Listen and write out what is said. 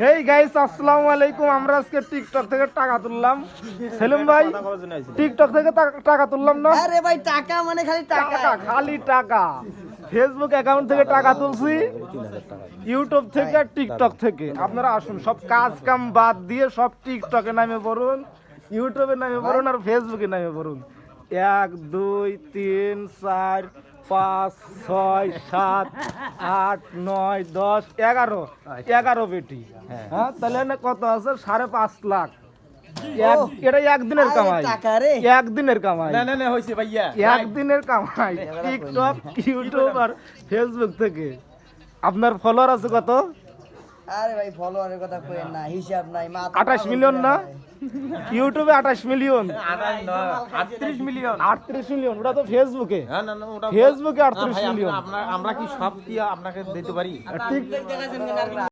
Hey guys, আসসালামু আলাইকুম। আমরা আজকে টিকটক থেকে টাকা তুললাম। সেলিম ভাই, টিকটক থেকে টাকা তুললাম না? আরে ভাই, টাকা মানে খালি টাকা, খালি টাকা। ফেসবুক অ্যাকাউন্ট থেকে টাকা তুলছি, ইউটিউব থেকে আর টিকটক থেকে। আপনারা আসুন, সব কাজ কাম বাদ দিয়ে সব টিকটকে নামে পড়ুন, ইউটিউবে নামে পড়ুন আর ফেসবুকে নামে পড়ুন। 1 2 3 4 5 6 7 8 9 10 11 বেটি। হ্যাঁ, তাহলে না কত আছে? 5.5 লাখ। এটা একদিনের কামাই, একদিনের কামাই। না হইছে ভাইয়া, একদিনের কামাই টিকটক, ইউটিউব আর ফেসবুক থেকে। আপনার ফলোয়ার আছে কত? আরে ভাই, ফলোয়ারের কথা কইেন না, হিসাব নাই। 28 মিলিয়ন না? ইউটিউবে 28 মিলিয়ন, 38 মিলিয়ন। 38 মিলিয়ন ওটা তো ফেসবুকে। না ওটা ফেসবুকে 38 মিলিয়ন। আমরা কি সব দিয়ে আপনাকে দিতে পারি? টিক